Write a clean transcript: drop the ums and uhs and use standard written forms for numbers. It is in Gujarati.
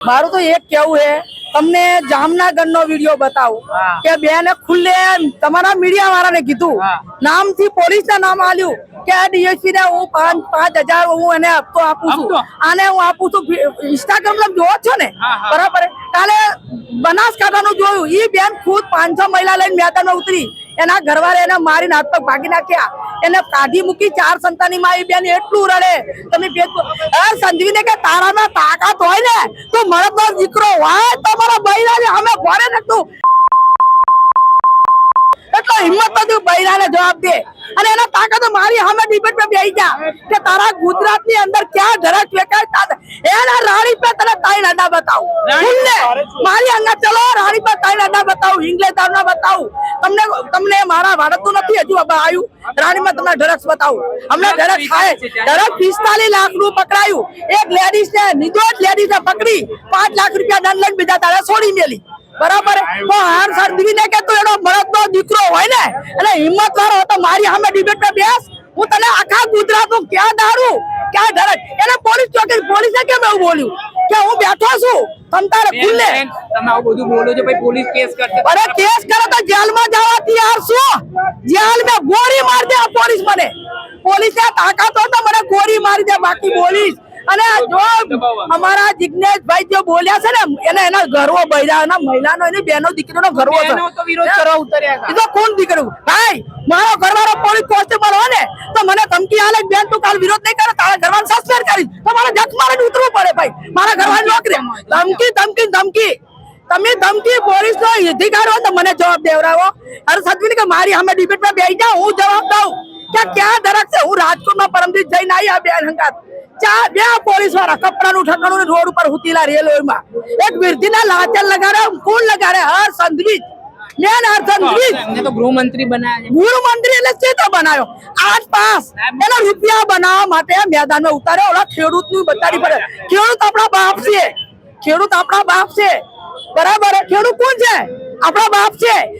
મારું તો એક કેવું હે તમને જામનગરનો વિડિયો બતાવું કે બેને ખુલ્લે તમારા મીડિયા વાળાને કીધું નામથી પોલીસના નામ આલ્યું કે ડીએસપી ને હું 5,000 હું એને હપ્તો આપું છું આને હું આપું છું ઇન્સ્ટાગ્રામ જોવો છો ને બરાબર કાલે બનાસકાંઠાનું જોયું ઈ બેન ખુદ 500 મહિલા લઈને મેદાનમાં ઉતરી એના ઘરવાળે એને મારીને હાથ પગ ભાગી નાખ્યા એને કાઢી મૂકી 4 સંતાની માં બેન એટલું રડે તમે સંજીવીને કે તારામાં તાકાત હોય ને તો મરદનો દીકરો હોય તમારા બૈરાને અમે ભરે નતું એટલો હિંમત નથી બૈરાને જવાબ દે અને એના તાકાત મારી સામે ડિબેટમાં બેસી જા કે તારા ગુજરાતની અંદર ક્યાં ધરક વેકાય એના રાણી પે તને તાઈ અડા બતાવું ભૂલને મારી અંગા ચલો રાણી પે તાઈ અડા બતાવું ઇંગ્લિશ તારના બતાવું તમને મારા ભારતનું નથી હજુ આવ્યું રાણીમાં તમને ડ્રગ્સ બતાવું હમણાં ડ્રગ્સ ખાય ડ્રગ્સ 45 લાખ નું પકડાયું એક લેડીઝ ને નિર્દોષ લેડીઝ ને પકડી 5 લાખ રૂપિયા દંડ લઈને બીજા તારે છોડી મેલી બરાબર તો હાર સરદવીને કે તું એનો મરદનો દીકરો હોય ને અને હિંમત વાળો તો મારી સામે ડિબેટમાં બેસ હું તને આખા ગુજરાતનું ક્યાં દારૂ ક્યાં ડરક એને પોલીસ ચોકી પોલીસે કેમ એવું બોલ્યું કે હું બેઠો છું તમતારે ખુલ્લે તમે આવું બધું બોલો છો ભાઈ પોલીસ કેસ કરશે અરે કેસ કરે તો જેલમાં જવા તૈયાર છું જેલ में ગોળી માર દે પોલીસ મને પોલીસે તાકાત હોય તો મને ગોળી મારી દે બાકી બોલીશ અને જો અમારા જિગ્નેશભાઈ જે બોલ્યા છે ને એને એના ગર્વ બૈરાના મહિલાનો એની બેનો દીકરીનો ગર્વ છે એનો તો વિરોધ કરવા ઉતર્યા એ તો કોણ દીકરો ભાઈ મારો ઘરવાળો પોલીસ કોન્સ્ટેબલ હોય ને તો મને ધમકી આલે બેન તું કાલ વિરોધ નહીં કરે તારા ઘરવાળાને સસ્પેન્ડ કરીશ તો મારે જખ મારીને ઉતરવું પડે ભાઈ મારા ઘરવાળાની નોકરી ધમકી તમે ધમકી પોલીસ નો અધિકાર હોય તો મને જવાબ દેવરાવો અરે સદવીને કે મારી સામે ડિબેટમાં બેસી જાઓ હું જવાબ દઉં કે ક્યાં ધરક છે હું રાજકોટમાં પરમદીપ જઈને આવી આ બેન હંગાત બે પોલીસ વાળા કપડાનું ઠકાણું રોડ ઉપર હુતીલા રેલવેમાં એક વિરધીના લાચર લગાડે કોણ લગાડે હર સંધવી મેન હર સંધવી એમને તો ગૃહમંત્રી બનાવ્યા ગૃહમંત્રી એટલે છે તો બનાવ્યો 8 પાસ એના રૂપિયા બનાવવા માટે મેદાનમાં ઉતાર્યો ઓલા ખેડૂતનું બતાડી પડે ખેડૂત આપણા બાપ છે બરાબર ખેડૂત કોણ છે આપણા બાપ છે